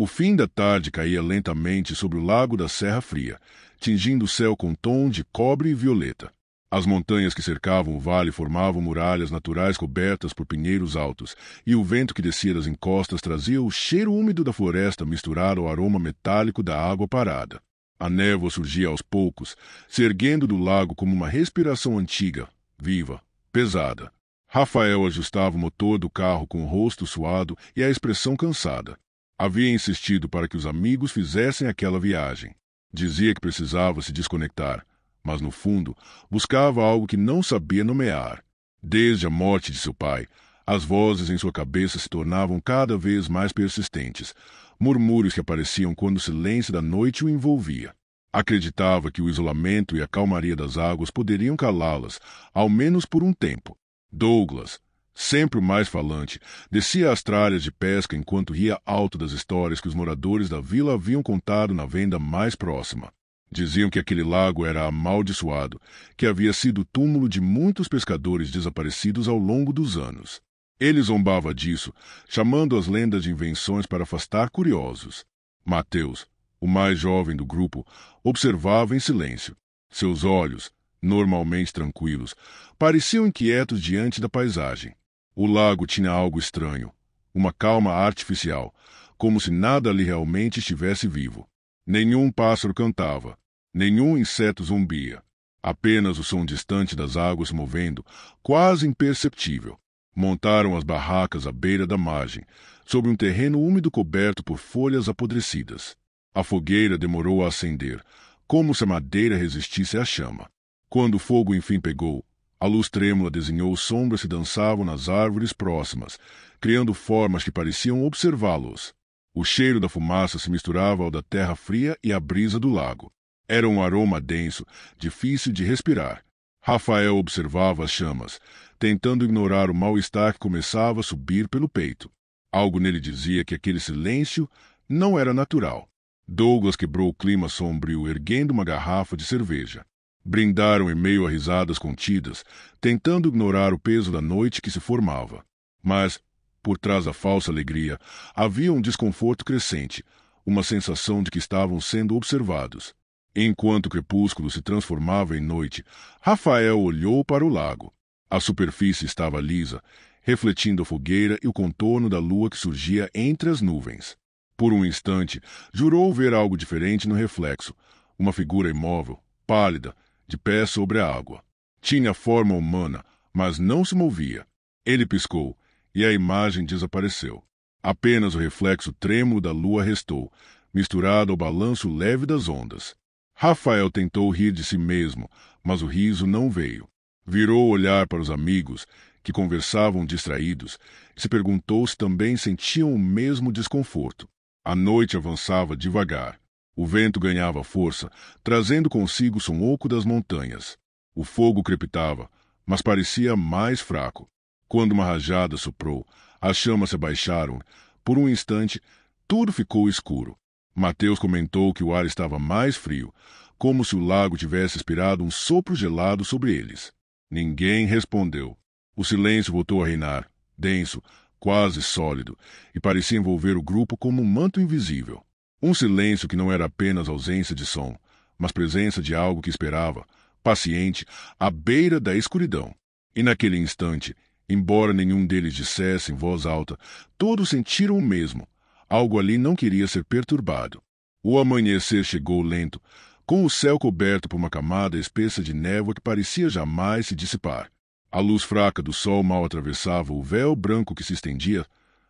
O fim da tarde caía lentamente sobre o lago da Serra Fria, tingindo o céu com tom de cobre e violeta. As montanhas que cercavam o vale formavam muralhas naturais cobertas por pinheiros altos, e o vento que descia das encostas trazia o cheiro úmido da floresta misturado ao aroma metálico da água parada. A névoa surgia aos poucos, se erguendo do lago como uma respiração antiga, viva, pesada. Rafael ajustava o motor do carro com o rosto suado e a expressão cansada. Havia insistido para que os amigos fizessem aquela viagem. Dizia que precisava se desconectar, mas no fundo buscava algo que não sabia nomear. Desde a morte de seu pai, as vozes em sua cabeça se tornavam cada vez mais persistentes, murmúrios que apareciam quando o silêncio da noite o envolvia. Acreditava que o isolamento e a calmaria das águas poderiam calá-las, ao menos por um tempo. Douglas, sempre o mais falante, descia as tralhas de pesca enquanto ria alto das histórias que os moradores da vila haviam contado na venda mais próxima. Diziam que aquele lago era amaldiçoado, que havia sido o túmulo de muitos pescadores desaparecidos ao longo dos anos. Ele zombava disso, chamando as lendas de invenções para afastar curiosos. Mateus, o mais jovem do grupo, observava em silêncio. Seus olhos, normalmente tranquilos, pareciam inquietos diante da paisagem. O lago tinha algo estranho, uma calma artificial, como se nada ali realmente estivesse vivo. Nenhum pássaro cantava, nenhum inseto zumbia. Apenas o som distante das águas se movendo, quase imperceptível. Montaram as barracas à beira da margem, sobre um terreno úmido coberto por folhas apodrecidas. A fogueira demorou a acender, como se a madeira resistisse à chama. Quando o fogo enfim pegou, a luz trêmula desenhou sombras que dançavam nas árvores próximas, criando formas que pareciam observá-los. O cheiro da fumaça se misturava ao da terra fria e à brisa do lago. Era um aroma denso, difícil de respirar. Rafael observava as chamas, tentando ignorar o mal-estar que começava a subir pelo peito. Algo nele dizia que aquele silêncio não era natural. Douglas quebrou o clima sombrio erguendo uma garrafa de cerveja. Brindaram em meio a risadas contidas, tentando ignorar o peso da noite que se formava. Mas, por trás da falsa alegria, havia um desconforto crescente, uma sensação de que estavam sendo observados. Enquanto o crepúsculo se transformava em noite, Rafael olhou para o lago. A superfície estava lisa, refletindo a fogueira e o contorno da lua que surgia entre as nuvens. Por um instante, jurou ver algo diferente no reflexo, uma figura imóvel, pálida, de pé sobre a água. Tinha forma humana, mas não se movia. Ele piscou, e a imagem desapareceu. Apenas o reflexo trêmulo da lua restou, misturado ao balanço leve das ondas. Rafael tentou rir de si mesmo, mas o riso não veio. Virou o olhar para os amigos, que conversavam distraídos, e se perguntou se também sentiam o mesmo desconforto. A noite avançava devagar. O vento ganhava força, trazendo consigo o som oco das montanhas. O fogo crepitava, mas parecia mais fraco. Quando uma rajada soprou, as chamas se abaixaram. Por um instante, tudo ficou escuro. Mateus comentou que o ar estava mais frio, como se o lago tivesse expirado um sopro gelado sobre eles. Ninguém respondeu. O silêncio voltou a reinar, denso, quase sólido, e parecia envolver o grupo como um manto invisível. Um silêncio que não era apenas ausência de som, mas presença de algo que esperava, paciente, à beira da escuridão. E naquele instante, embora nenhum deles dissesse em voz alta, todos sentiram o mesmo. Algo ali não queria ser perturbado. O amanhecer chegou lento, com o céu coberto por uma camada espessa de névoa que parecia jamais se dissipar. A luz fraca do sol mal atravessava o véu branco que se estendia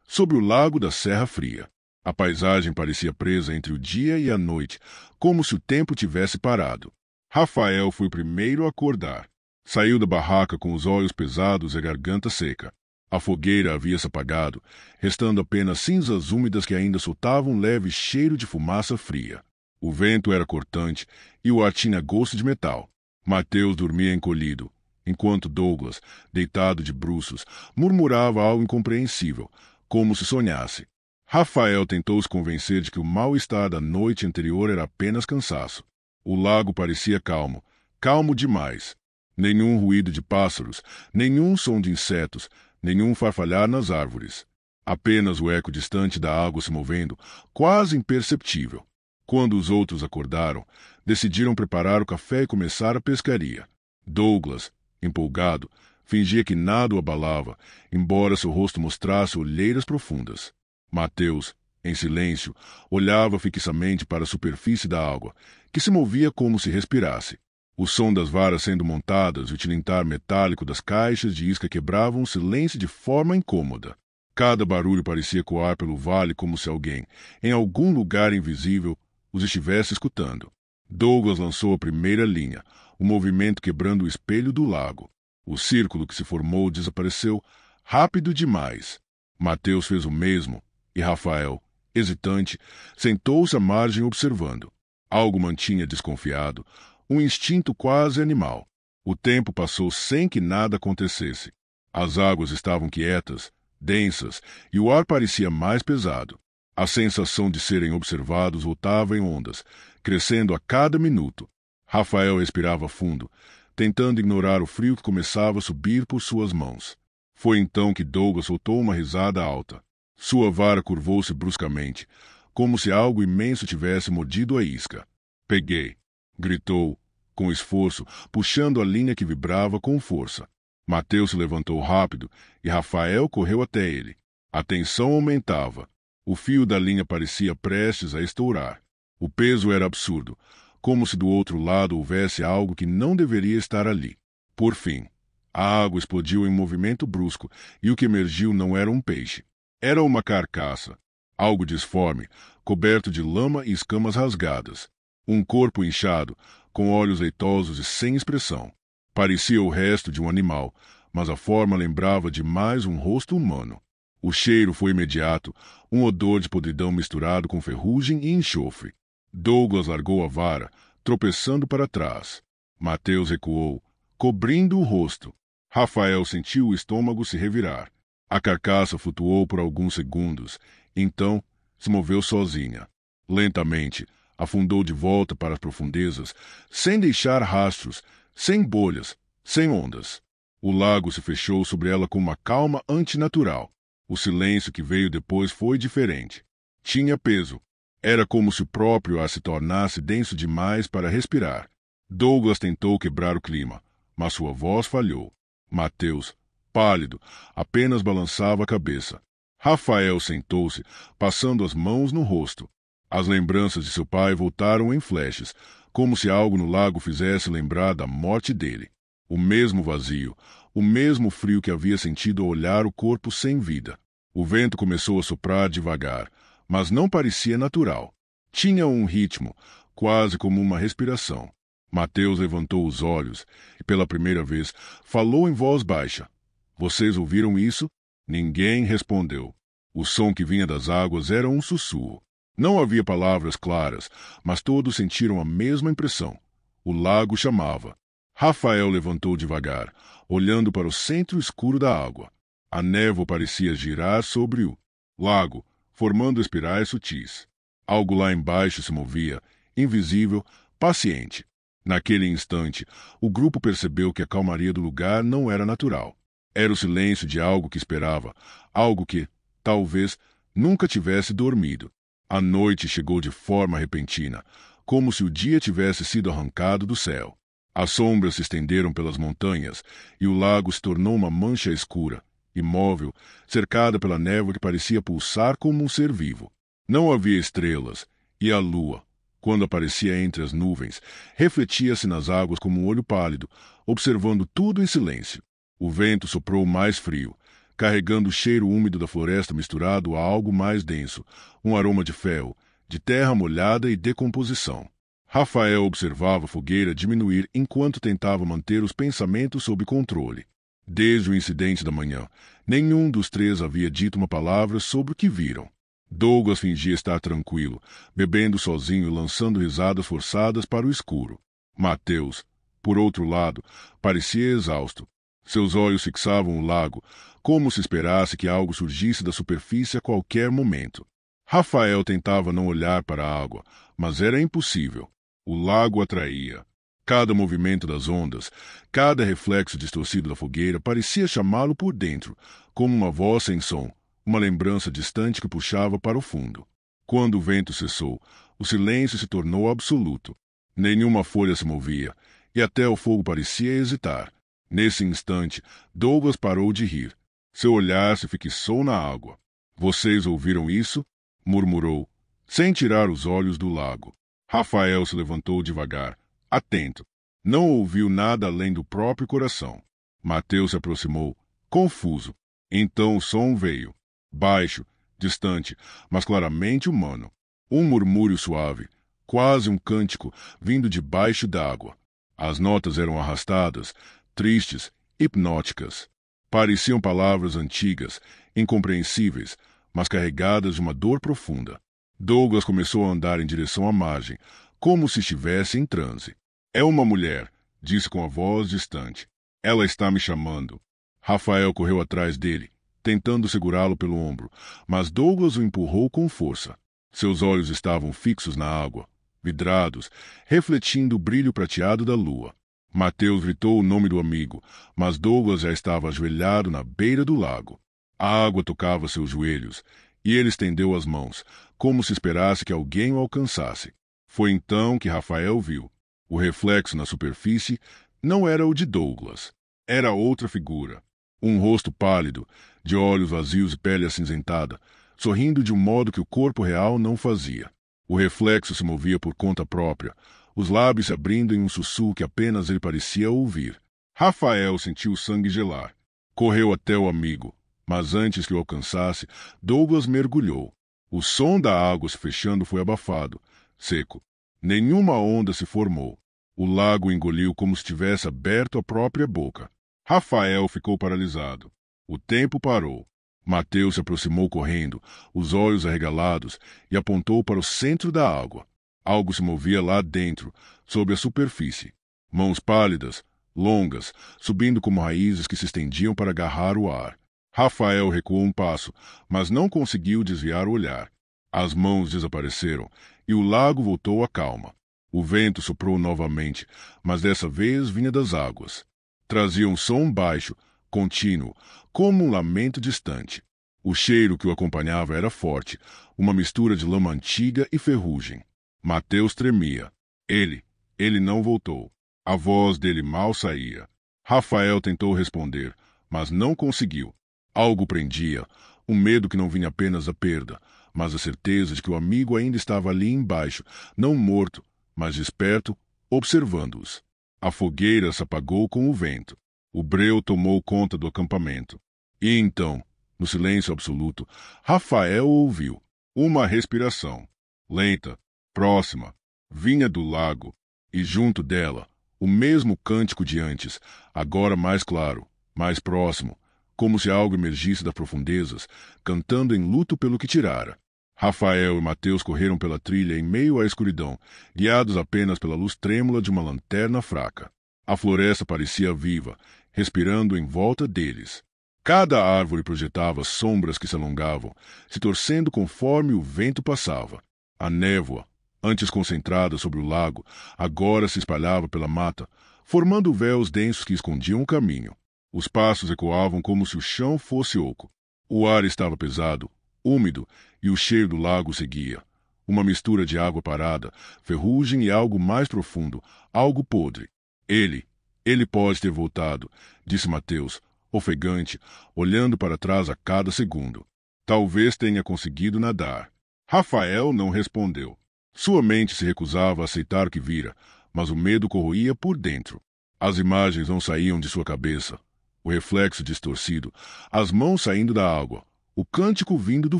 sobre o lago da Serra Fria. A paisagem parecia presa entre o dia e a noite, como se o tempo tivesse parado. Rafael foi o primeiro a acordar. Saiu da barraca com os olhos pesados e a garganta seca. A fogueira havia se apagado, restando apenas cinzas úmidas que ainda soltavam um leve cheiro de fumaça fria. O vento era cortante e o ar tinha gosto de metal. Mateus dormia encolhido, enquanto Douglas, deitado de bruços, murmurava algo incompreensível, como se sonhasse. Rafael tentou se convencer de que o mal-estar da noite anterior era apenas cansaço. O lago parecia calmo, calmo demais. Nenhum ruído de pássaros, nenhum som de insetos, nenhum farfalhar nas árvores. Apenas o eco distante da água se movendo, quase imperceptível. Quando os outros acordaram, decidiram preparar o café e começar a pescaria. Douglas, empolgado, fingia que nada o abalava, embora seu rosto mostrasse olheiras profundas. Mateus, em silêncio, olhava fixamente para a superfície da água, que se movia como se respirasse. O som das varas sendo montadas e o tilintar metálico das caixas de isca quebravam o silêncio de forma incômoda. Cada barulho parecia ecoar pelo vale como se alguém, em algum lugar invisível, os estivesse escutando. Douglas lançou a primeira linha, o movimento quebrando o espelho do lago. O círculo que se formou desapareceu rápido demais. Mateus fez o mesmo, e Rafael, hesitante, sentou-se à margem observando. Algo mantinha desconfiado, um instinto quase animal. O tempo passou sem que nada acontecesse. As águas estavam quietas, densas, e o ar parecia mais pesado. A sensação de serem observados voltava em ondas, crescendo a cada minuto. Rafael respirava fundo, tentando ignorar o frio que começava a subir por suas mãos. Foi então que Douglas soltou uma risada alta. Sua vara curvou-se bruscamente, como se algo imenso tivesse mordido a isca. Peguei! Gritou, com esforço, puxando a linha que vibrava com força. Mateus se levantou rápido e Rafael correu até ele. A tensão aumentava. O fio da linha parecia prestes a estourar. O peso era absurdo, como se do outro lado houvesse algo que não deveria estar ali. Por fim, a água explodiu em um movimento brusco e o que emergiu não era um peixe. Era uma carcaça, algo disforme, coberto de lama e escamas rasgadas. Um corpo inchado, com olhos leitosos e sem expressão. Parecia o resto de um animal, mas a forma lembrava demais um rosto humano. O cheiro foi imediato, um odor de podridão misturado com ferrugem e enxofre. Douglas largou a vara, tropeçando para trás. Mateus recuou, cobrindo o rosto. Rafael sentiu o estômago se revirar. A carcaça flutuou por alguns segundos, então se moveu sozinha. Lentamente, afundou de volta para as profundezas, sem deixar rastros, sem bolhas, sem ondas. O lago se fechou sobre ela com uma calma antinatural. O silêncio que veio depois foi diferente. Tinha peso. Era como se o próprio ar se tornasse denso demais para respirar. Douglas tentou quebrar o clima, mas sua voz falhou. Mateus, pálido, apenas balançava a cabeça. Rafael sentou-se, passando as mãos no rosto. As lembranças de seu pai voltaram em flashes, como se algo no lago fizesse lembrar da morte dele. O mesmo vazio, o mesmo frio que havia sentido ao olhar o corpo sem vida. O vento começou a soprar devagar, mas não parecia natural. Tinha um ritmo, quase como uma respiração. Mateus levantou os olhos e, pela primeira vez, falou em voz baixa. Vocês ouviram isso? Ninguém respondeu. O som que vinha das águas era um sussurro. Não havia palavras claras, mas todos sentiram a mesma impressão. O lago chamava. Rafael levantou devagar, olhando para o centro escuro da água. A névoa parecia girar sobre o lago, formando espirais sutis. Algo lá embaixo se movia, invisível, paciente. Naquele instante, o grupo percebeu que a calmaria do lugar não era natural. Era o silêncio de algo que esperava, algo que, talvez, nunca tivesse dormido. A noite chegou de forma repentina, como se o dia tivesse sido arrancado do céu. As sombras se estenderam pelas montanhas e o lago se tornou uma mancha escura, imóvel, cercada pela névoa que parecia pulsar como um ser vivo. Não havia estrelas, e a lua, quando aparecia entre as nuvens, refletia-se nas águas como um olho pálido, observando tudo em silêncio. O vento soprou mais frio, carregando o cheiro úmido da floresta misturado a algo mais denso, um aroma de ferro, de terra molhada e decomposição. Rafael observava a fogueira diminuir enquanto tentava manter os pensamentos sob controle. Desde o incidente da manhã, nenhum dos três havia dito uma palavra sobre o que viram. Douglas fingia estar tranquilo, bebendo sozinho e lançando risadas forçadas para o escuro. Mateus, por outro lado, parecia exausto. Seus olhos fixavam o lago, como se esperasse que algo surgisse da superfície a qualquer momento. Rafael tentava não olhar para a água, mas era impossível. O lago atraía. Cada movimento das ondas, cada reflexo distorcido da fogueira parecia chamá-lo por dentro, como uma voz sem som, uma lembrança distante que puxava para o fundo. Quando o vento cessou, o silêncio se tornou absoluto. Nenhuma folha se movia, e até o fogo parecia hesitar. Nesse instante, Douglas parou de rir. Seu olhar se fixou na água. Vocês ouviram isso? Murmurou, sem tirar os olhos do lago. Rafael se levantou devagar, atento. Não ouviu nada além do próprio coração. Mateus se aproximou, confuso. Então o som veio. Baixo, distante, mas claramente humano. Um murmúrio suave, quase um cântico, vindo debaixo d'água. As notas eram arrastadas, tristes, hipnóticas. Pareciam palavras antigas, incompreensíveis, mas carregadas de uma dor profunda. Douglas começou a andar em direção à margem, como se estivesse em transe. É uma mulher, disse com a voz distante. Ela está me chamando. Rafael correu atrás dele, tentando segurá-lo pelo ombro, mas Douglas o empurrou com força. Seus olhos estavam fixos na água, vidrados, refletindo o brilho prateado da lua. Mateus gritou o nome do amigo, mas Douglas já estava ajoelhado na beira do lago. A água tocava seus joelhos, e ele estendeu as mãos, como se esperasse que alguém o alcançasse. Foi então que Rafael viu. O reflexo na superfície não era o de Douglas. Era outra figura. Um rosto pálido, de olhos vazios e pele acinzentada, sorrindo de um modo que o corpo real não fazia. O reflexo se movia por conta própria, os lábios se abrindo em um sussurro que apenas ele parecia ouvir. Rafael sentiu o sangue gelar. Correu até o amigo, mas antes que o alcançasse, Douglas mergulhou. O som da água se fechando foi abafado, seco. Nenhuma onda se formou. O lago engoliu como se tivesse aberto a própria boca. Rafael ficou paralisado. O tempo parou. Mateus se aproximou correndo, os olhos arregalados, e apontou para o centro da água. Algo se movia lá dentro, sob a superfície. Mãos pálidas, longas, subindo como raízes que se estendiam para agarrar o ar. Rafael recuou um passo, mas não conseguiu desviar o olhar. As mãos desapareceram, e o lago voltou à calma. O vento soprou novamente, mas dessa vez vinha das águas. Trazia um som baixo, contínuo, como um lamento distante. O cheiro que o acompanhava era forte, uma mistura de lama antiga e ferrugem. Mateus tremia. Ele não voltou. A voz dele mal saía. Rafael tentou responder, mas não conseguiu. Algo prendia, um medo que não vinha apenas da perda, mas a certeza de que o amigo ainda estava ali embaixo, não morto, mas desperto, observando-os. A fogueira se apagou com o vento. O breu tomou conta do acampamento. E então, no silêncio absoluto, Rafael ouviu uma respiração, lenta, próxima, vinha do lago, e junto dela, o mesmo cântico de antes, agora mais claro, mais próximo, como se algo emergisse das profundezas, cantando em luto pelo que tirara. Rafael e Mateus correram pela trilha em meio à escuridão, guiados apenas pela luz trêmula de uma lanterna fraca. A floresta parecia viva, respirando em volta deles. Cada árvore projetava sombras que se alongavam, se torcendo conforme o vento passava. A névoa, antes concentrada sobre o lago, agora se espalhava pela mata, formando véus densos que escondiam o caminho. Os passos ecoavam como se o chão fosse oco. O ar estava pesado, úmido, e o cheiro do lago seguia. Uma mistura de água parada, ferrugem e algo mais profundo, algo podre. Ele pode ter voltado, disse Mateus, ofegante, olhando para trás a cada segundo. Talvez tenha conseguido nadar. Rafael não respondeu. Sua mente se recusava a aceitar o que vira, mas o medo corroía por dentro. As imagens não saíam de sua cabeça. O reflexo distorcido, as mãos saindo da água, o cântico vindo do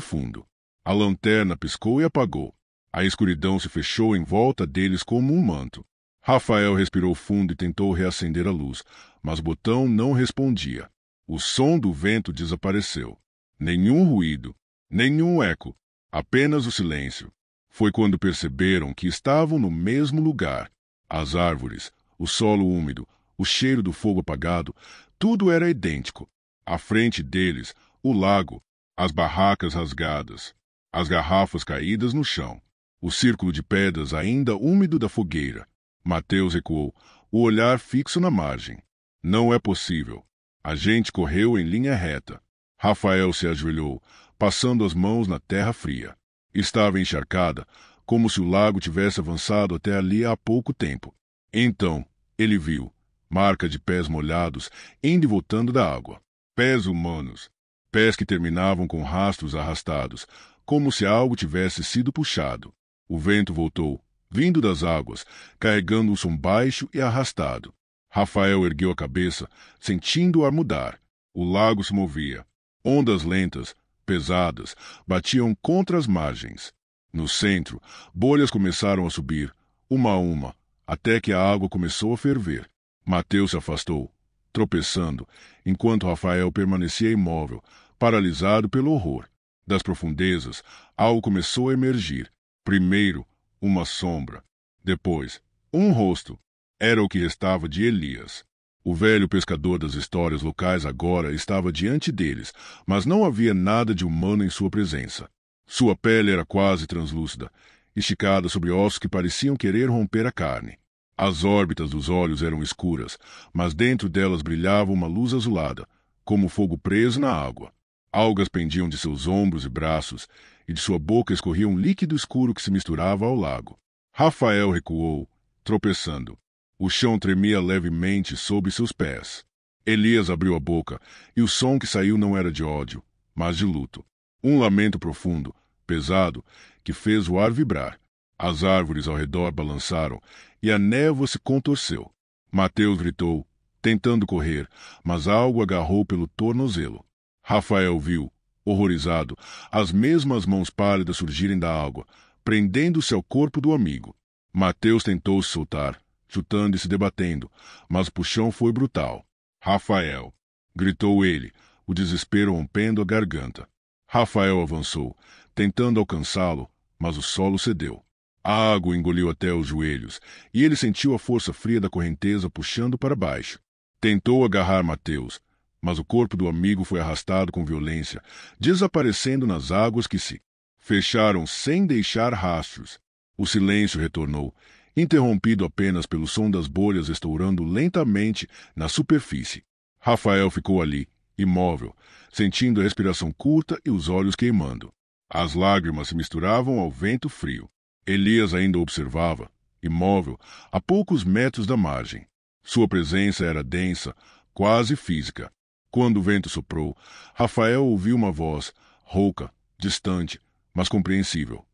fundo. A lanterna piscou e apagou. A escuridão se fechou em volta deles como um manto. Rafael respirou fundo e tentou reacender a luz, mas o botão não respondia. O som do vento desapareceu. Nenhum ruído, nenhum eco, apenas o silêncio. Foi quando perceberam que estavam no mesmo lugar. As árvores, o solo úmido, o cheiro do fogo apagado, tudo era idêntico. À frente deles, o lago, as barracas rasgadas, as garrafas caídas no chão, o círculo de pedras ainda úmido da fogueira. Mateus recuou, o olhar fixo na margem. Não é possível. A gente correu em linha reta. Rafael se ajoelhou, passando as mãos na terra fria. Estava encharcada, como se o lago tivesse avançado até ali há pouco tempo. Então, ele viu marca de pés molhados indo e voltando da água. Pés humanos. Pés que terminavam com rastros arrastados, como se algo tivesse sido puxado. O vento voltou, vindo das águas, carregando um som baixo e arrastado. Rafael ergueu a cabeça, sentindo o ar mudar. O lago se movia. Ondas lentas, pesadas, batiam contra as margens. No centro, bolhas começaram a subir, uma a uma, até que a água começou a ferver. Mateus se afastou, tropeçando, enquanto Rafael permanecia imóvel, paralisado pelo horror. Das profundezas, algo começou a emergir. Primeiro, uma sombra. Depois, um rosto. Era o que restava de Elias. O velho pescador das histórias locais agora estava diante deles, mas não havia nada de humano em sua presença. Sua pele era quase translúcida, esticada sobre ossos que pareciam querer romper a carne. As órbitas dos olhos eram escuras, mas dentro delas brilhava uma luz azulada, como fogo preso na água. Algas pendiam de seus ombros e braços, e de sua boca escorria um líquido escuro que se misturava ao lago. Rafael recuou, tropeçando. O chão tremia levemente sob seus pés. Elias abriu a boca, e o som que saiu não era de ódio, mas de luto. Um lamento profundo, pesado, que fez o ar vibrar. As árvores ao redor balançaram, e a névoa se contorceu. Mateus gritou, tentando correr, mas algo agarrou pelo tornozelo. Rafael viu, horrorizado, as mesmas mãos pálidas surgirem da água, prendendo-se ao corpo do amigo. Mateus tentou se soltar, chutando e se debatendo, mas o puxão foi brutal. Rafael! Gritou ele, o desespero rompendo a garganta. Rafael avançou, tentando alcançá-lo, mas o solo cedeu. A água engoliu até os joelhos, e ele sentiu a força fria da correnteza puxando para baixo. Tentou agarrar Mateus, mas o corpo do amigo foi arrastado com violência, desaparecendo nas águas que se fecharam sem deixar rastros. O silêncio retornou, interrompido apenas pelo som das bolhas estourando lentamente na superfície. Rafael ficou ali, imóvel, sentindo a respiração curta e os olhos queimando. As lágrimas se misturavam ao vento frio. Elias ainda observava, imóvel, a poucos metros da margem. Sua presença era densa, quase física. Quando o vento soprou, Rafael ouviu uma voz, rouca, distante, mas compreensível.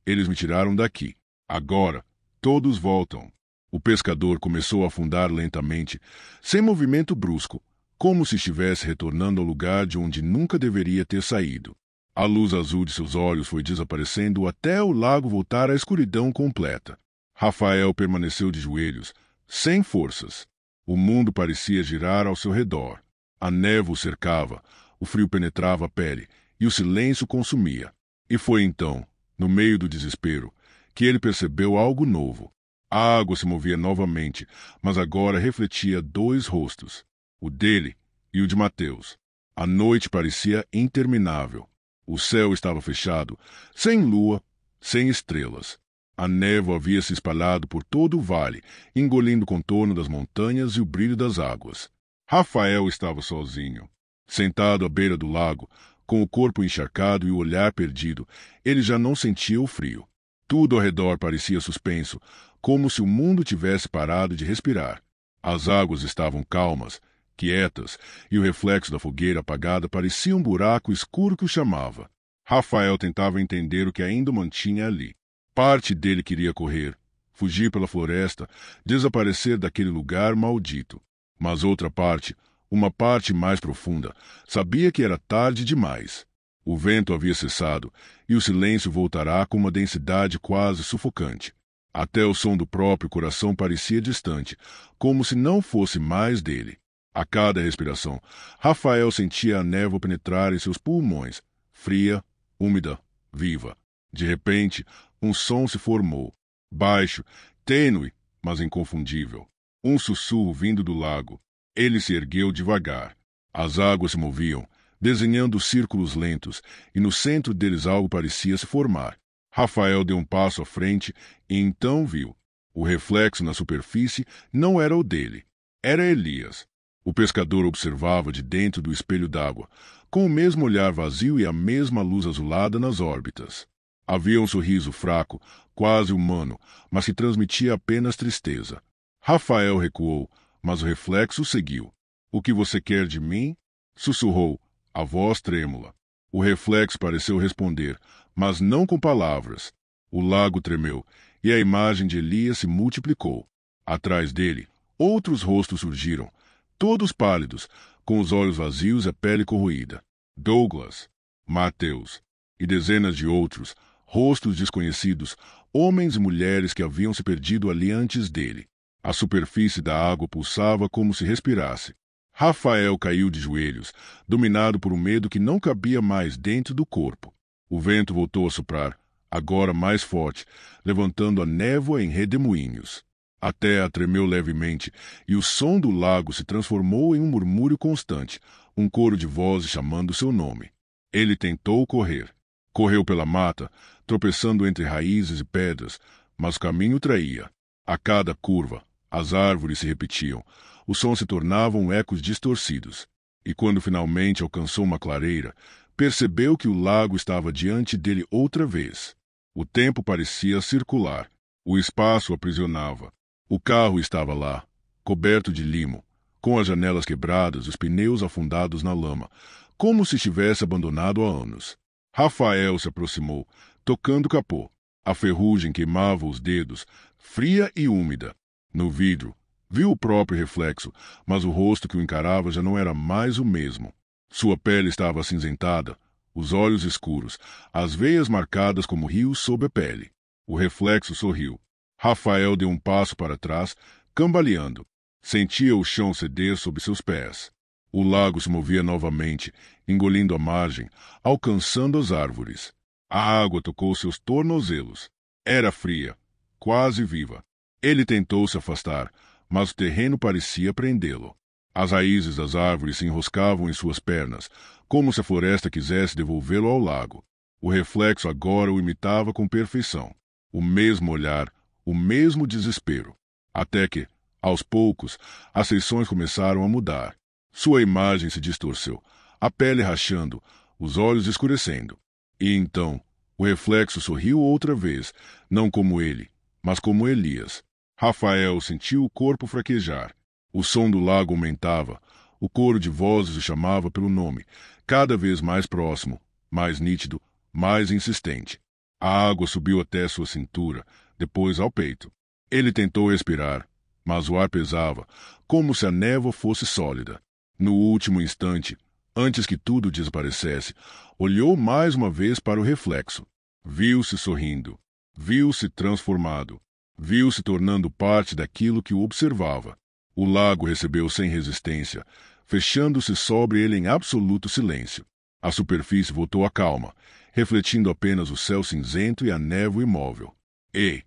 Eles me tiraram daqui. Agora, todos voltam. O pescador começou a afundar lentamente, sem movimento brusco, como se estivesse retornando ao lugar de onde nunca deveria ter saído. A luz azul de seus olhos foi desaparecendo até o lago voltar à escuridão completa. Rafael permaneceu de joelhos, sem forças. O mundo parecia girar ao seu redor. A névoa o cercava, o frio penetrava a pele e o silêncio consumia. E foi então, no meio do desespero, que ele percebeu algo novo. A água se movia novamente, mas agora refletia dois rostos, o dele e o de Mateus. A noite parecia interminável. O céu estava fechado, sem lua, sem estrelas. A névoa havia se espalhado por todo o vale, engolindo o contorno das montanhas e o brilho das águas. Rafael estava sozinho. Sentado à beira do lago, com o corpo encharcado e o olhar perdido, ele já não sentia o frio. Tudo ao redor parecia suspenso, como se o mundo tivesse parado de respirar. As águas estavam calmas, quietas, e o reflexo da fogueira apagada parecia um buraco escuro que o chamava. Rafael tentava entender o que ainda o mantinha ali. Parte dele queria correr, fugir pela floresta, desaparecer daquele lugar maldito. Mas outra parte, uma parte mais profunda, sabia que era tarde demais. O vento havia cessado, e o silêncio voltará com uma densidade quase sufocante. Até o som do próprio coração parecia distante, como se não fosse mais dele. A cada respiração, Rafael sentia a névoa penetrar em seus pulmões, fria, úmida, viva. De repente, um som se formou, baixo, tênue, mas inconfundível. Um sussurro vindo do lago. Ele se ergueu devagar. As águas se moviam, desenhando círculos lentos, e no centro deles algo parecia se formar. Rafael deu um passo à frente e então viu. O reflexo na superfície não era o dele. Era Elias. O pescador observava de dentro do espelho d'água, com o mesmo olhar vazio e a mesma luz azulada nas órbitas. Havia um sorriso fraco, quase humano, mas que transmitia apenas tristeza. Rafael recuou, mas o reflexo seguiu. "O que você quer de mim?" sussurrou, a voz trêmula. O reflexo pareceu responder, mas não com palavras. O lago tremeu, e a imagem de Elias se multiplicou. Atrás dele, outros rostos surgiram, todos pálidos, com os olhos vazios e a pele corroída. Douglas, Mateus e dezenas de outros, rostos desconhecidos, homens e mulheres que haviam se perdido ali antes dele. A superfície da água pulsava como se respirasse. Rafael caiu de joelhos, dominado por um medo que não cabia mais dentro do corpo. O vento voltou a soprar, agora mais forte, levantando a névoa em redemoinhos. A terra tremeu levemente e o som do lago se transformou em um murmúrio constante, um coro de vozes chamando seu nome. Ele tentou correr. Correu pela mata, tropeçando entre raízes e pedras, mas o caminho traía. A cada curva, as árvores se repetiam, os sons se tornavam ecos distorcidos. E quando finalmente alcançou uma clareira, percebeu que o lago estava diante dele outra vez. O tempo parecia circular. O espaço o aprisionava. O carro estava lá, coberto de limo, com as janelas quebradas e os pneus afundados na lama, como se estivesse abandonado há anos. Rafael se aproximou, tocando o capô. A ferrugem queimava os dedos, fria e úmida. No vidro, viu o próprio reflexo, mas o rosto que o encarava já não era mais o mesmo. Sua pele estava acinzentada, os olhos escuros, as veias marcadas como rios sob a pele. O reflexo sorriu. Rafael deu um passo para trás, cambaleando. Sentia o chão ceder sob seus pés. O lago se movia novamente, engolindo a margem, alcançando as árvores. A água tocou seus tornozelos. Era fria, quase viva. Ele tentou se afastar, mas o terreno parecia prendê-lo. As raízes das árvores se enroscavam em suas pernas, como se a floresta quisesse devolvê-lo ao lago. O reflexo agora o imitava com perfeição. O mesmo olhar, o mesmo desespero. Até que, aos poucos, as feições começaram a mudar. Sua imagem se distorceu, a pele rachando, os olhos escurecendo. E então, o reflexo sorriu outra vez, não como ele, mas como Elias. Rafael sentiu o corpo fraquejar. O som do lago aumentava, o coro de vozes o chamava pelo nome, cada vez mais próximo, mais nítido, mais insistente. A água subiu até sua cintura, depois ao peito. Ele tentou respirar, mas o ar pesava, como se a névoa fosse sólida. No último instante, antes que tudo desaparecesse, olhou mais uma vez para o reflexo. Viu-se sorrindo. Viu-se transformado. Viu-se tornando parte daquilo que o observava. O lago recebeu sem resistência, fechando-se sobre ele em absoluto silêncio. A superfície voltou à calma, refletindo apenas o céu cinzento e a névoa imóvel. E,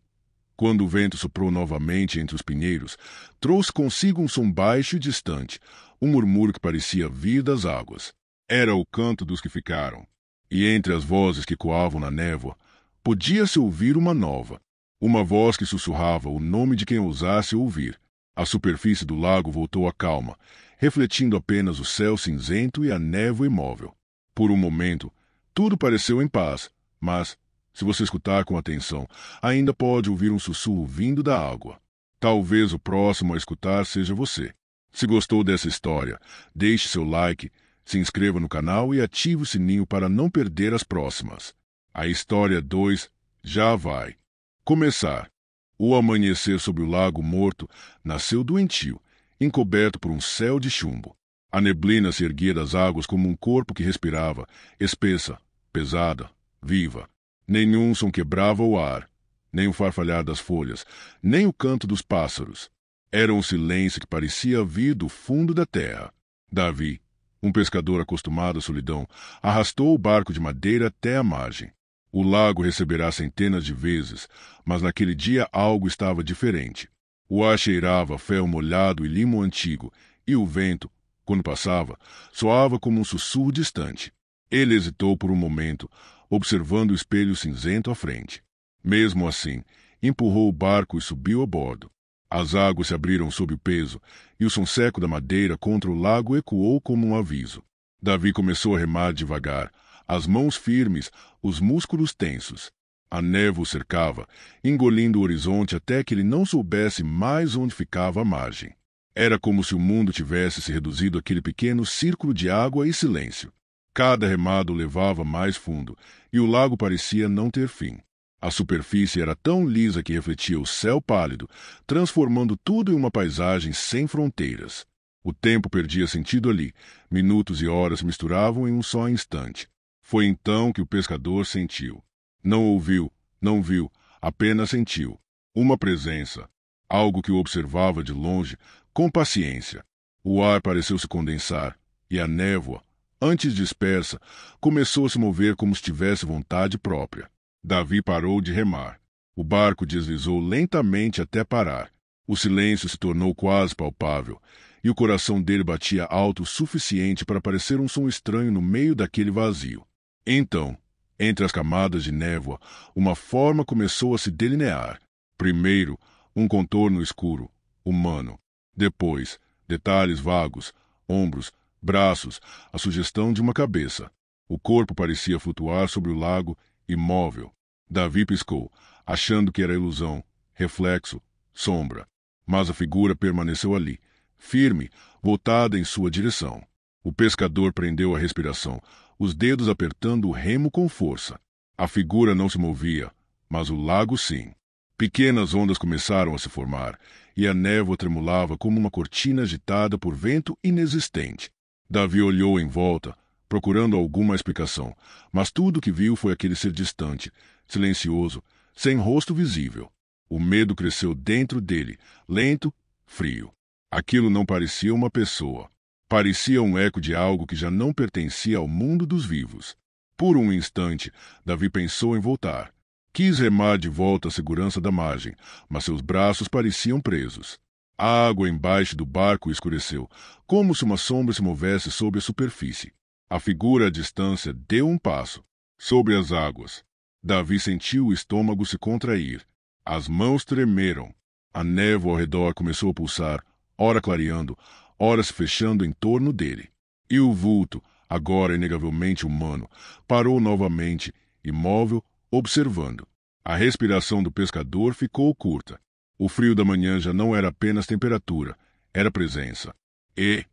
quando o vento soprou novamente entre os pinheiros, trouxe consigo um som baixo e distante, um murmúrio que parecia vir das águas. Era o canto dos que ficaram. E entre as vozes que coavam na névoa, podia-se ouvir uma nova. Uma voz que sussurrava o nome de quem ousasse ouvir. A superfície do lago voltou à calma, refletindo apenas o céu cinzento e a névoa imóvel. Por um momento, tudo pareceu em paz, mas, se você escutar com atenção, ainda pode ouvir um sussurro vindo da água. Talvez o próximo a escutar seja você. Se gostou dessa história, deixe seu like, se inscreva no canal e ative o sininho para não perder as próximas. A história 2 já vai começar. O amanhecer sobre o lago morto nasceu doentio, encoberto por um céu de chumbo. A neblina se erguia das águas como um corpo que respirava, espessa, pesada, viva. Nenhum som quebrava o ar, nem o farfalhar das folhas, nem o canto dos pássaros. Era um silêncio que parecia vir do fundo da terra. Davi, um pescador acostumado à solidão, arrastou o barco de madeira até a margem. O lago receberá centenas de vezes, mas naquele dia algo estava diferente. O ar cheirava a fel molhado e limo antigo, e o vento, quando passava, soava como um sussurro distante. Ele hesitou por um momento, observando o espelho cinzento à frente. Mesmo assim, empurrou o barco e subiu a bordo. As águas se abriram sob o peso, e o som seco da madeira contra o lago ecoou como um aviso. Davi começou a remar devagar, as mãos firmes, os músculos tensos. A névoa o cercava, engolindo o horizonte até que ele não soubesse mais onde ficava a margem. Era como se o mundo tivesse se reduzido àquele pequeno círculo de água e silêncio. Cada remado o levava mais fundo, e o lago parecia não ter fim. A superfície era tão lisa que refletia o céu pálido, transformando tudo em uma paisagem sem fronteiras. O tempo perdia sentido ali, minutos e horas se misturavam em um só instante. Foi então que o pescador sentiu. Não ouviu, não viu, apenas sentiu. Uma presença, algo que o observava de longe, com paciência. O ar pareceu se condensar, e a névoa, antes dispersa, começou a se mover como se tivesse vontade própria. Davi parou de remar. O barco deslizou lentamente até parar. O silêncio se tornou quase palpável, e o coração dele batia alto o suficiente para parecer um som estranho no meio daquele vazio. Então, entre as camadas de névoa, uma forma começou a se delinear. Primeiro, um contorno escuro, humano. Depois, detalhes vagos, ombros, braços, a sugestão de uma cabeça. O corpo parecia flutuar sobre o lago, imóvel. Davi piscou, achando que era ilusão, reflexo, sombra. Mas a figura permaneceu ali, firme, voltada em sua direção. O pescador prendeu a respiração, os dedos apertando o remo com força. A figura não se movia, mas o lago sim. Pequenas ondas começaram a se formar, e a névoa tremulava como uma cortina agitada por vento inexistente. Davi olhou em volta, procurando alguma explicação, mas tudo o que viu foi aquele ser distante, silencioso, sem rosto visível. O medo cresceu dentro dele, lento, frio. Aquilo não parecia uma pessoa. Parecia um eco de algo que já não pertencia ao mundo dos vivos. Por um instante, Davi pensou em voltar. Quis remar de volta à segurança da margem, mas seus braços pareciam presos. A água embaixo do barco escureceu, como se uma sombra se movesse sobre a superfície. A figura à distância deu um passo. Sobre as águas. Davi sentiu o estômago se contrair. As mãos tremeram. A névoa ao redor começou a pulsar, ora clareando, ora se fechando em torno dele. E o vulto, agora inegavelmente humano, parou novamente, imóvel, observando. A respiração do pescador ficou curta. O frio da manhã já não era apenas temperatura, era presença. E,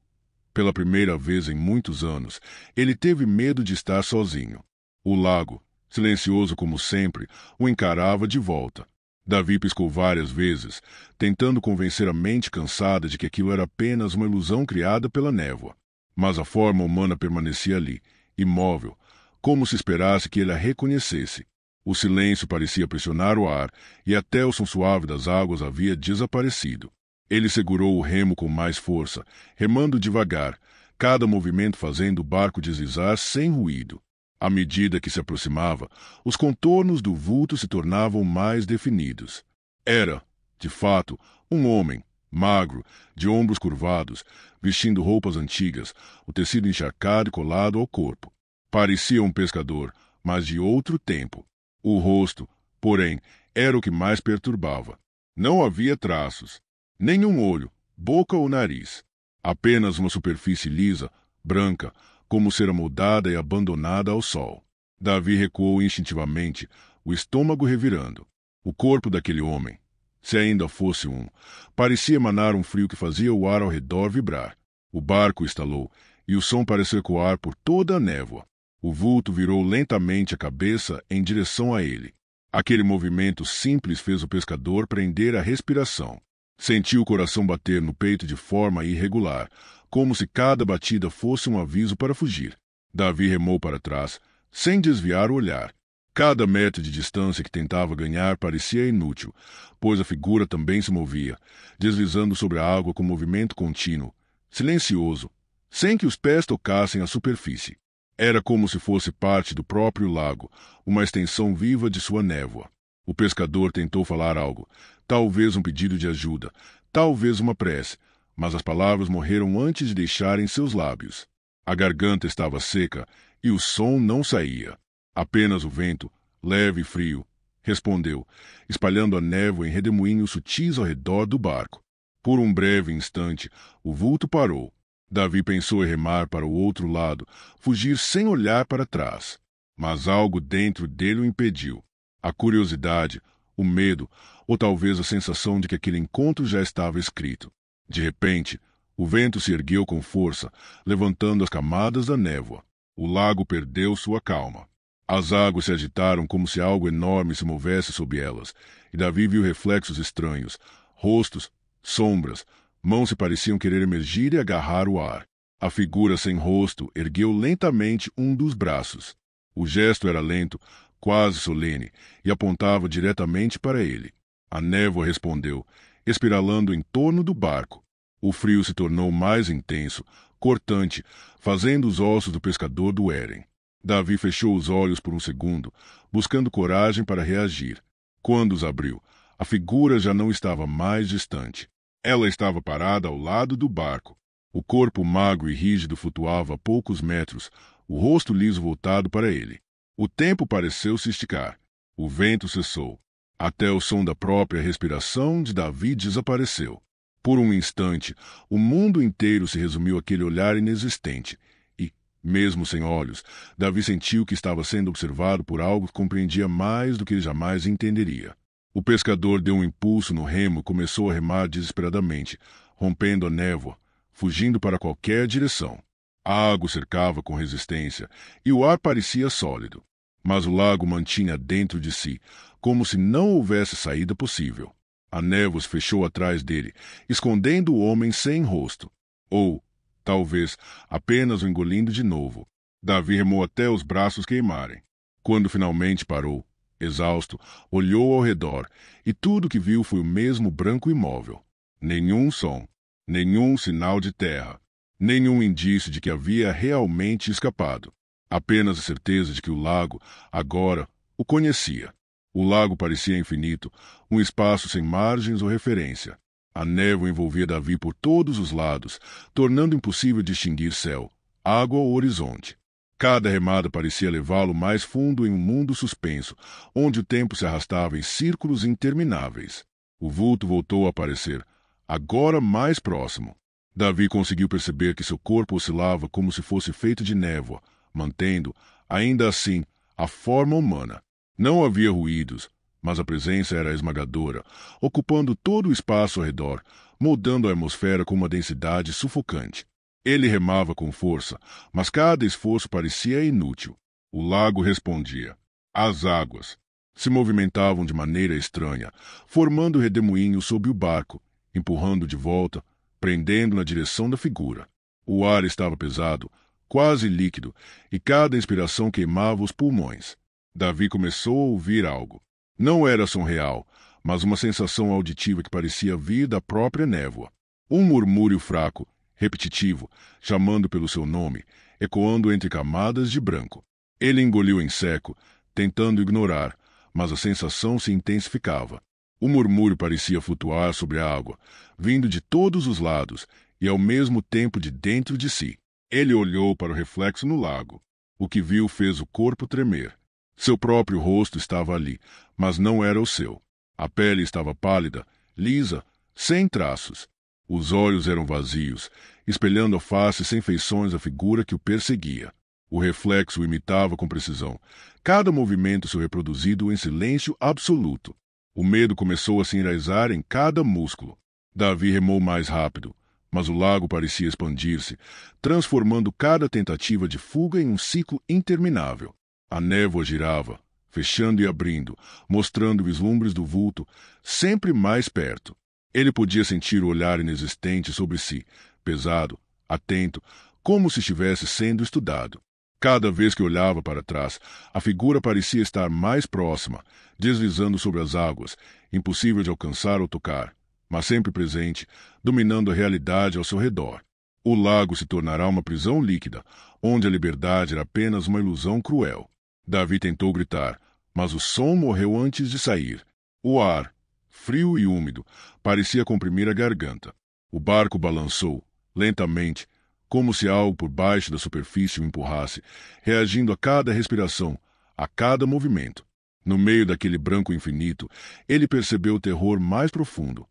pela primeira vez em muitos anos, ele teve medo de estar sozinho. O lago, silencioso como sempre, o encarava de volta. Davi piscou várias vezes, tentando convencer a mente cansada de que aquilo era apenas uma ilusão criada pela névoa. Mas a forma humana permanecia ali, imóvel, como se esperasse que ele a reconhecesse. O silêncio parecia pressionar o ar, e até o som suave das águas havia desaparecido. Ele segurou o remo com mais força, remando devagar, cada movimento fazendo o barco deslizar sem ruído. À medida que se aproximava, os contornos do vulto se tornavam mais definidos. Era, de fato, um homem, magro, de ombros curvados, vestindo roupas antigas, o tecido encharcado e colado ao corpo. Parecia um pescador, mas de outro tempo. O rosto, porém, era o que mais perturbava. Não havia traços, nenhum olho, boca ou nariz. Apenas uma superfície lisa, branca, como ser amoldada e abandonada ao sol. Davi recuou instintivamente, o estômago revirando. O corpo daquele homem, se ainda fosse um, parecia emanar um frio que fazia o ar ao redor vibrar. O barco estalou, e o som pareceu ecoar por toda a névoa. O vulto virou lentamente a cabeça em direção a ele. Aquele movimento simples fez o pescador prender a respiração. Sentiu o coração bater no peito de forma irregular, como se cada batida fosse um aviso para fugir. Davi remou para trás, sem desviar o olhar. Cada metro de distância que tentava ganhar parecia inútil, pois a figura também se movia, deslizando sobre a água com movimento contínuo, silencioso, sem que os pés tocassem a superfície. Era como se fosse parte do próprio lago, uma extensão viva de sua névoa. O pescador tentou falar algo, talvez um pedido de ajuda, talvez uma prece, mas as palavras morreram antes de deixarem seus lábios. A garganta estava seca e o som não saía. Apenas o vento, leve e frio, respondeu, espalhando a névoa em redemoinhos sutis ao redor do barco. Por um breve instante, o vulto parou. Davi pensou em remar para o outro lado, fugir sem olhar para trás. Mas algo dentro dele o impediu. A curiosidade, o medo, ou talvez a sensação de que aquele encontro já estava escrito. De repente, o vento se ergueu com força, levantando as camadas da névoa. O lago perdeu sua calma. As águas se agitaram como se algo enorme se movesse sob elas, e Davi viu reflexos estranhos, rostos, sombras, mãos que pareciam querer emergir e agarrar o ar. A figura sem rosto ergueu lentamente um dos braços. O gesto era lento, quase solene, e apontava diretamente para ele. A névoa respondeu, espiralando em torno do barco. O frio se tornou mais intenso, cortante, fazendo os ossos do pescador doerem. Davi fechou os olhos por um segundo, buscando coragem para reagir. Quando os abriu, a figura já não estava mais distante. Ela estava parada ao lado do barco. O corpo magro e rígido flutuava a poucos metros, o rosto liso voltado para ele. O tempo pareceu se esticar. O vento cessou. Até o som da própria respiração de Davi desapareceu. Por um instante, o mundo inteiro se resumiu àquele olhar inexistente. E, mesmo sem olhos, Davi sentiu que estava sendo observado por algo que compreendia mais do que ele jamais entenderia. O pescador deu um impulso no remo e começou a remar desesperadamente, rompendo a névoa, fugindo para qualquer direção. A água cercava com resistência, e o ar parecia sólido. Mas o lago mantinha dentro de si, como se não houvesse saída possível. A névoa se fechou atrás dele, escondendo o homem sem rosto. Ou, talvez, apenas o engolindo de novo. Davi remou até os braços queimarem. Quando finalmente parou, exausto, olhou ao redor, e tudo que viu foi o mesmo branco imóvel. Nenhum som, nenhum sinal de terra, nenhum indício de que havia realmente escapado. Apenas a certeza de que o lago, agora, o conhecia. O lago parecia infinito, um espaço sem margens ou referência. A névoa envolvia Davi por todos os lados, tornando impossível distinguir céu, água ou horizonte. Cada remada parecia levá-lo mais fundo em um mundo suspenso, onde o tempo se arrastava em círculos intermináveis. O vulto voltou a aparecer, agora mais próximo. Davi conseguiu perceber que seu corpo oscilava como se fosse feito de névoa, mantendo, ainda assim, a forma humana. Não havia ruídos, mas a presença era esmagadora, ocupando todo o espaço ao redor, moldando a atmosfera com uma densidade sufocante. Ele remava com força, mas cada esforço parecia inútil. O lago respondia. As águas se movimentavam de maneira estranha, formando redemoinhos sob o barco, empurrando de volta, prendendo na direção da figura. O ar estava pesado, quase líquido, e cada inspiração queimava os pulmões. Davi começou a ouvir algo. Não era som real, mas uma sensação auditiva que parecia vir da própria névoa. Um murmúrio fraco, repetitivo, chamando pelo seu nome, ecoando entre camadas de branco. Ele engoliu em seco, tentando ignorar, mas a sensação se intensificava. O murmúrio parecia flutuar sobre a água, vindo de todos os lados e ao mesmo tempo de dentro de si. Ele olhou para o reflexo no lago. O que viu fez o corpo tremer. Seu próprio rosto estava ali, mas não era o seu. A pele estava pálida, lisa, sem traços. Os olhos eram vazios, espelhando a face sem feições da figura que o perseguia. O reflexo o imitava com precisão, cada movimento seu reproduzido em silêncio absoluto. O medo começou a se enraizar em cada músculo. Davi remou mais rápido, mas o lago parecia expandir-se, transformando cada tentativa de fuga em um ciclo interminável. A névoa girava, fechando e abrindo, mostrando vislumbres do vulto, sempre mais perto. Ele podia sentir o olhar inexistente sobre si, pesado, atento, como se estivesse sendo estudado. Cada vez que olhava para trás, a figura parecia estar mais próxima, deslizando sobre as águas, impossível de alcançar ou tocar, mas sempre presente, dominando a realidade ao seu redor. O lago se tornará uma prisão líquida, onde a liberdade era apenas uma ilusão cruel. Davi tentou gritar, mas o som morreu antes de sair. O ar, frio e úmido, parecia comprimir a garganta. O barco balançou, lentamente, como se algo por baixo da superfície o empurrasse, reagindo a cada respiração, a cada movimento. No meio daquele branco infinito, ele percebeu o terror mais profundo.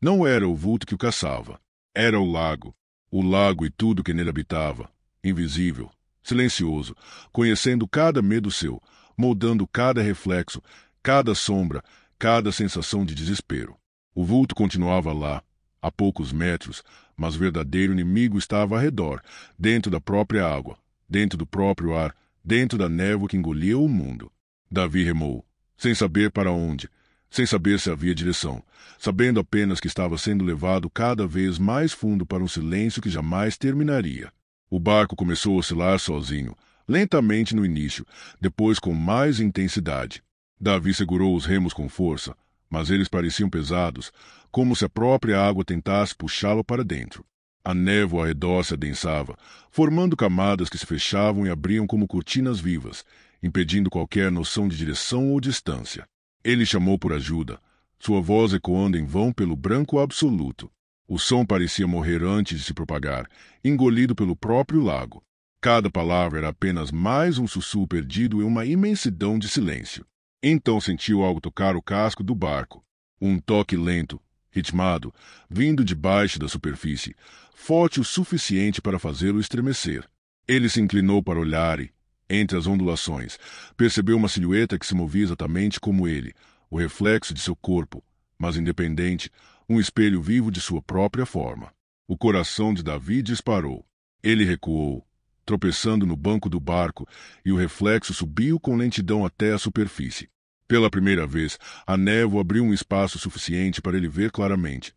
Não era o vulto que o caçava. Era o lago. O lago e tudo que nele habitava, invisível, silencioso, conhecendo cada medo seu, moldando cada reflexo, cada sombra, cada sensação de desespero. O vulto continuava lá, a poucos metros, mas o verdadeiro inimigo estava ao redor, dentro da própria água, dentro do próprio ar, dentro da névoa que engolia o mundo. Davi remou, sem saber para onde, sem saber se havia direção, sabendo apenas que estava sendo levado cada vez mais fundo para um silêncio que jamais terminaria. O barco começou a oscilar sozinho, lentamente no início, depois com mais intensidade. Davi segurou os remos com força, mas eles pareciam pesados, como se a própria água tentasse puxá-lo para dentro. A névoa ao redor se adensava, formando camadas que se fechavam e abriam como cortinas vivas, impedindo qualquer noção de direção ou distância. Ele chamou por ajuda, sua voz ecoando em vão pelo branco absoluto. O som parecia morrer antes de se propagar, engolido pelo próprio lago. Cada palavra era apenas mais um sussurro perdido em uma imensidão de silêncio. Então sentiu algo tocar o casco do barco. Um toque lento, ritmado, vindo de baixo da superfície, forte o suficiente para fazê-lo estremecer. Ele se inclinou para olhar e, entre as ondulações, percebeu uma silhueta que se movia exatamente como ele, o reflexo de seu corpo, mas independente, um espelho vivo de sua própria forma. O coração de Davi disparou. Ele recuou, tropeçando no banco do barco, e o reflexo subiu com lentidão até a superfície. Pela primeira vez, a névoa abriu um espaço suficiente para ele ver claramente.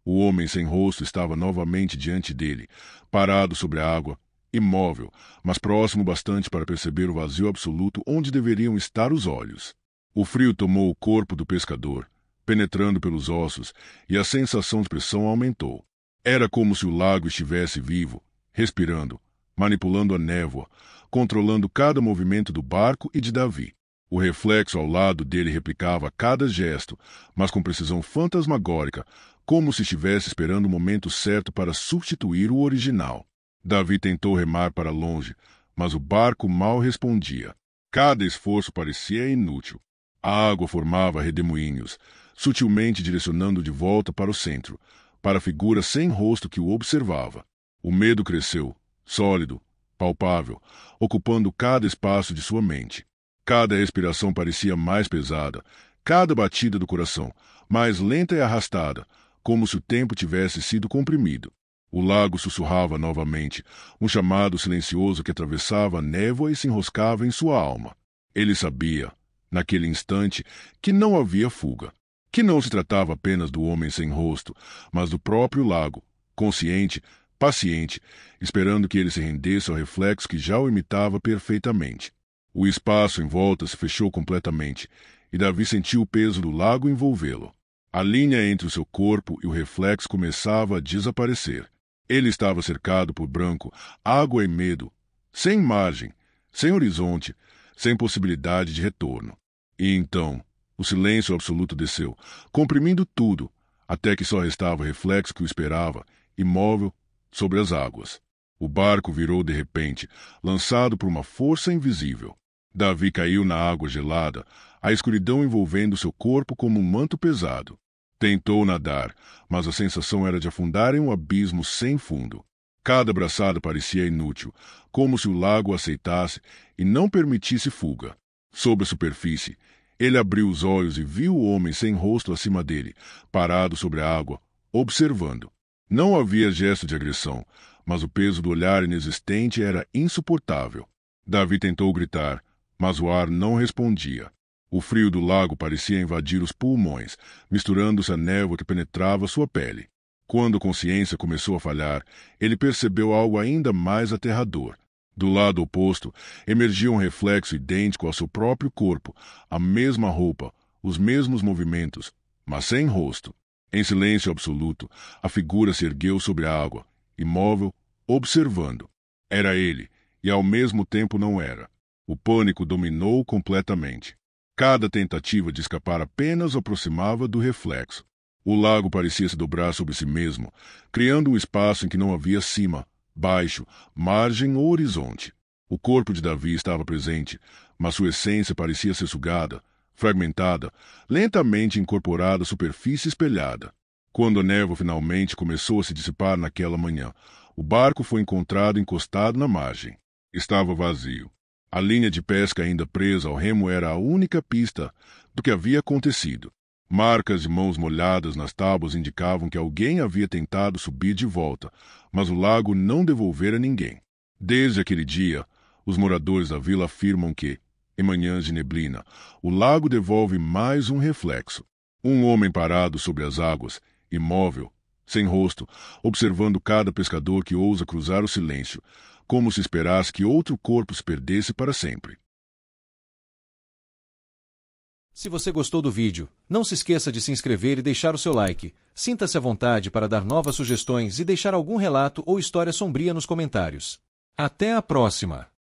O homem sem rosto estava novamente diante dele, parado sobre a água, imóvel, mas próximo bastante para perceber o vazio absoluto onde deveriam estar os olhos. O frio tomou o corpo do pescador, penetrando pelos ossos, e a sensação de pressão aumentou. Era como se o lago estivesse vivo, respirando, manipulando a névoa, controlando cada movimento do barco e de Davi. O reflexo ao lado dele replicava cada gesto, mas com precisão fantasmagórica, como se estivesse esperando o momento certo para substituir o original. Davi tentou remar para longe, mas o barco mal respondia. Cada esforço parecia inútil. A água formava redemoinhos, sutilmente direcionando de volta para o centro, para a figura sem rosto que o observava. O medo cresceu, sólido, palpável, ocupando cada espaço de sua mente. Cada respiração parecia mais pesada, cada batida do coração mais lenta e arrastada, como se o tempo tivesse sido comprimido. O lago sussurrava novamente, um chamado silencioso que atravessava a névoa e se enroscava em sua alma. Ele sabia, naquele instante, que não havia fuga, que não se tratava apenas do homem sem rosto, mas do próprio lago, consciente, paciente, esperando que ele se rendesse ao reflexo que já o imitava perfeitamente. O espaço em volta se fechou completamente, e Davi sentiu o peso do lago envolvê-lo. A linha entre o seu corpo e o reflexo começava a desaparecer. Ele estava cercado por branco, água e medo, sem margem, sem horizonte, sem possibilidade de retorno. E então, o silêncio absoluto desceu, comprimindo tudo, até que só restava o reflexo que o esperava, imóvel, sobre as águas. O barco virou de repente, lançado por uma força invisível. Davi caiu na água gelada, a escuridão envolvendo seu corpo como um manto pesado. Tentou nadar, mas a sensação era de afundar em um abismo sem fundo. Cada braçada parecia inútil, como se o lago aceitasse e não permitisse fuga. Sob a superfície, ele abriu os olhos e viu o homem sem rosto acima dele, parado sobre a água, observando. Não havia gesto de agressão, mas o peso do olhar inexistente era insuportável. Davi tentou gritar, mas o ar não respondia. O frio do lago parecia invadir os pulmões, misturando-se à névoa que penetrava sua pele. Quando a consciência começou a falhar, ele percebeu algo ainda mais aterrador. Do lado oposto, emergia um reflexo idêntico ao seu próprio corpo, a mesma roupa, os mesmos movimentos, mas sem rosto. Em silêncio absoluto, a figura se ergueu sobre a água, imóvel, observando. Era ele, e ao mesmo tempo não era. O pânico dominou completamente. Cada tentativa de escapar apenas o aproximava do reflexo. O lago parecia se dobrar sobre si mesmo, criando um espaço em que não havia cima, baixo, margem ou horizonte. O corpo de Davi estava presente, mas sua essência parecia ser sugada, fragmentada, lentamente incorporada à superfície espelhada. Quando a névoa finalmente começou a se dissipar naquela manhã, o barco foi encontrado encostado na margem. Estava vazio. A linha de pesca ainda presa ao remo era a única pista do que havia acontecido. Marcas de mãos molhadas nas tábuas indicavam que alguém havia tentado subir de volta, mas o lago não devolvera ninguém. Desde aquele dia, os moradores da vila afirmam que, em manhãs de neblina, o lago devolve mais um reflexo. Um homem parado sobre as águas, imóvel, sem rosto, observando cada pescador que ousa cruzar o silêncio, como se esperasse que outro corpo se perdesse para sempre. Se você gostou do vídeo, não se esqueça de se inscrever e deixar o seu like. Sinta-se à vontade para dar novas sugestões e deixar algum relato ou história sombria nos comentários. Até a próxima!